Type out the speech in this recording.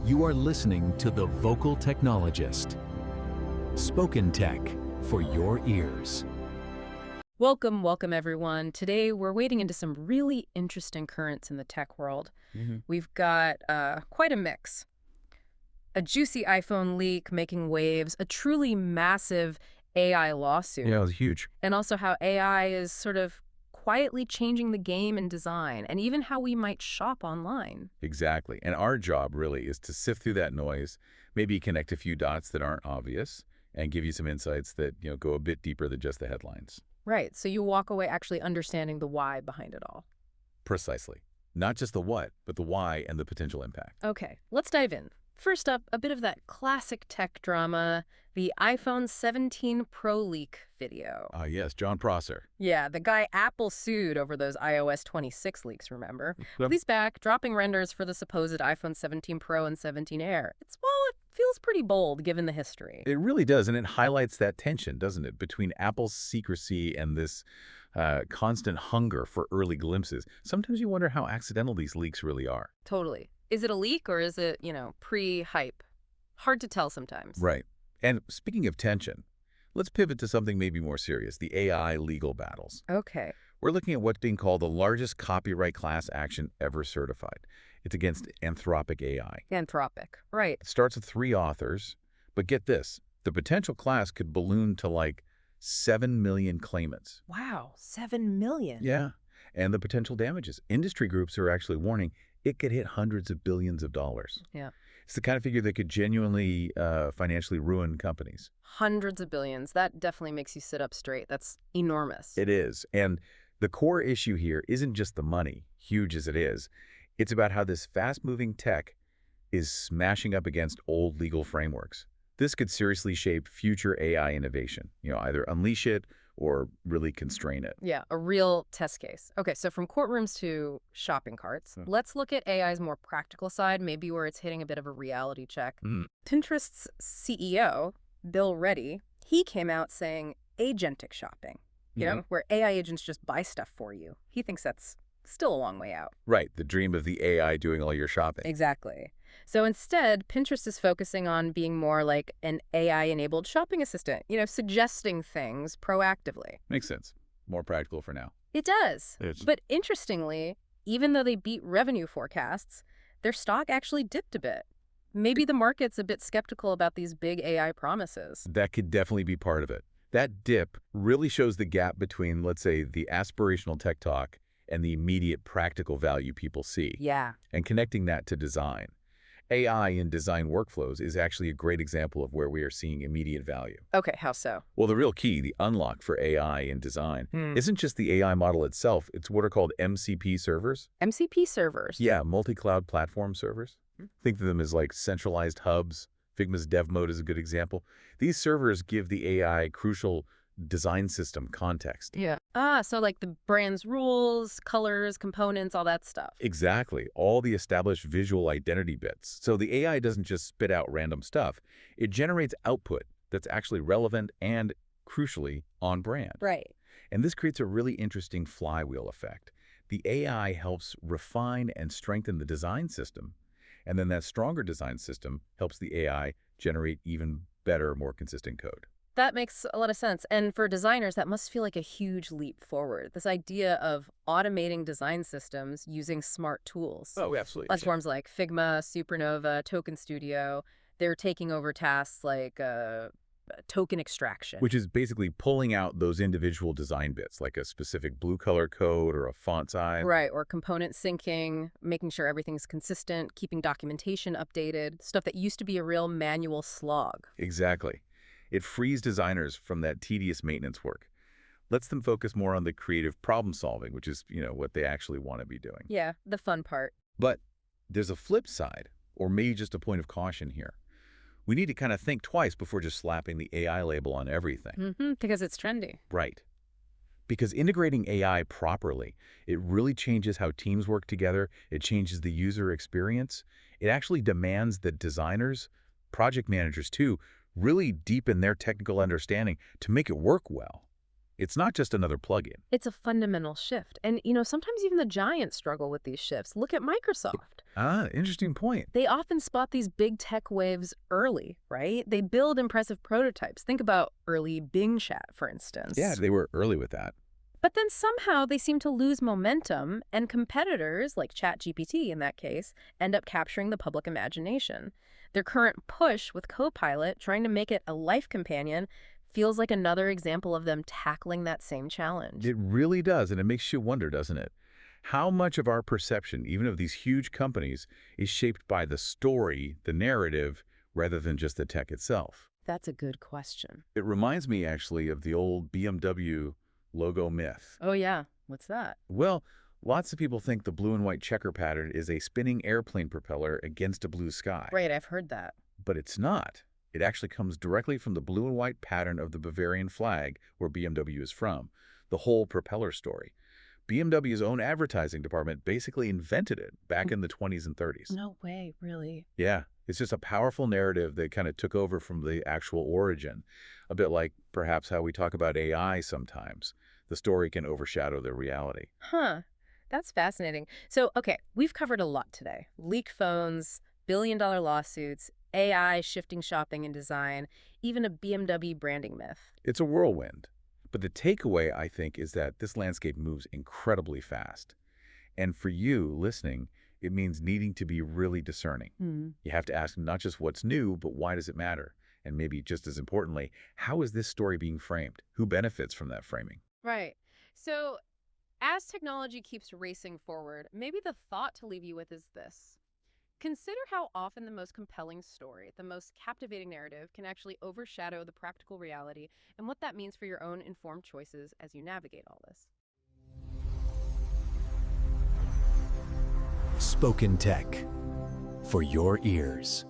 You are listening to The Vocal Technologist. Spoken tech for your ears. Welcome everyone. Today we're wading into some really interesting currents in the tech world. We've got quite a mix. A juicy iPhone leak making waves, a truly massive AI lawsuit. Yeah, it was huge. And also how AI is sort of quietly changing the game in design and even how we might shop online. Exactly. And our job really is to sift through that noise, maybe connect a few dots that aren't obvious, and give you some insights that, go a bit deeper than just the headlines. Right. So you walk away actually understanding the why behind it all. Precisely. Not just the what, but the why and the potential impact. Okay, let's dive in. First up, a bit of that classic tech drama, the iPhone 17 Pro leak video. Yes, John Prosser. Yeah, the guy Apple sued over those iOS 26 leaks, remember? Yep. He's back, dropping renders for the supposed iPhone 17 Pro and 17 Air. It feels pretty bold given the history. It really does, and it highlights that tension, doesn't it, between Apple's secrecy and this constant hunger for early glimpses. Sometimes you wonder how accidental these leaks really are. Totally. Is it a leak or is it, pre-hype? Hard to tell sometimes. Right. And speaking of tension, let's pivot to something maybe more serious, the AI legal battles. Okay. We're looking at what's being called the largest copyright class action ever certified. It's against Anthropic AI. Anthropic, right. It starts with 3 authors, but get this, the potential class could balloon to like 7 million claimants. Wow, 7 million. Yeah, and the potential damages. Industry groups are actually warning it could hit hundreds of billions of dollars. Yeah. It's the kind of figure that could genuinely financially ruin companies. Hundreds of billions. That definitely makes you sit up straight. That's enormous. It is. And the core issue here isn't just the money, huge as it is. It's about how this fast-moving tech is smashing up against old legal frameworks. This could seriously shape future AI innovation, either unleash it or really constrain it. Yeah, a real test case. Okay, so from courtrooms to shopping carts, let's look at AI's more practical side, maybe where it's hitting a bit of a reality check. Pinterest's CEO, Bill Reddy, he came out saying agentic shopping, where AI agents just buy stuff for you. He thinks that's still a long way out. Right, the dream of the AI doing all your shopping. Exactly. So instead, Pinterest is focusing on being more like an AI-enabled shopping assistant, suggesting things proactively. Makes sense. More practical for now. It does. But interestingly, even though they beat revenue forecasts, their stock actually dipped a bit. Maybe the market's a bit skeptical about these big AI promises. That could definitely be part of it. That dip really shows the gap between, let's say, the aspirational tech talk and the immediate practical value people see. Yeah. And connecting that to design. AI in design workflows is actually a great example of where we are seeing immediate value. Okay, how so? Well, the real key, the unlock for AI in design, isn't just the AI model itself. It's what are called MCP servers. MCP servers? Yeah, multi-cloud platform servers. Think of them as like centralized hubs. Figma's dev mode is a good example. These servers give the AI crucial design system context. Yeah. So like the brand's rules, colors, components, all that stuff. Exactly. All the established visual identity bits. So the AI doesn't just spit out random stuff. It generates output that's actually relevant and, crucially, on brand. Right. And this creates a really interesting flywheel effect. The AI helps refine and strengthen the design system, and then that stronger design system helps the AI generate even better, more consistent code. That makes a lot of sense. And for designers, that must feel like a huge leap forward. This idea of automating design systems using smart tools. Oh, absolutely. Platforms like Figma, Supernova, Token Studio, they're taking over tasks like token extraction. Which is basically pulling out those individual design bits, like a specific blue color code or a font size. Right, or component syncing, making sure everything's consistent, keeping documentation updated, stuff that used to be a real manual slog. Exactly. It frees designers from that tedious maintenance work, lets them focus more on the creative problem solving, which is, what they actually want to be doing. Yeah, the fun part. But there's a flip side, or maybe just a point of caution here. We need to kind of think twice before just slapping the AI label on everything. Because it's trendy. Right. Because integrating AI properly, it really changes how teams work together. It changes the user experience. It actually demands that designers, project managers too, really deepen their technical understanding to make it work well. It's not just another plugin. It's a fundamental shift. And, sometimes even the giants struggle with these shifts. Look at Microsoft. Interesting point. They often spot these big tech waves early, right? They build impressive prototypes. Think about early Bing chat, for instance. Yeah, they were early with that. But then somehow they seem to lose momentum, and competitors, like ChatGPT in that case, end up capturing the public imagination. Their current push with Copilot, trying to make it a life companion, feels like another example of them tackling that same challenge. It really does, and it makes you wonder, doesn't it? How much of our perception, even of these huge companies, is shaped by the story, the narrative, rather than just the tech itself? That's a good question. It reminds me, actually, of the old BMW logo myth. Oh, yeah. What's that? Well, lots of people think the blue and white checker pattern is a spinning airplane propeller against a blue sky. Right, I've heard that. But it's not. It actually comes directly from the blue and white pattern of the Bavarian flag, where BMW is from, the whole propeller story. BMW's own advertising department basically invented it back in the 20s and 30s. No way, really? Yeah, it's just a powerful narrative that kind of took over from the actual origin. A bit like perhaps how we talk about AI sometimes. The story can overshadow the reality. Huh. That's fascinating. So, okay, we've covered a lot today. Leaked phones, billion-dollar lawsuits, AI shifting shopping and design, even a BMW branding myth. It's a whirlwind. But the takeaway, I think, is that this landscape moves incredibly fast. And for you, listening, it means needing to be really discerning. You have to ask not just what's new, but why does it matter? And maybe just as importantly, how is this story being framed? Who benefits from that framing? Right. So, as technology keeps racing forward, maybe the thought to leave you with is this. Consider how often the most compelling story, the most captivating narrative, can actually overshadow the practical reality and what that means for your own informed choices as you navigate all this. Spoken Tech, for your ears.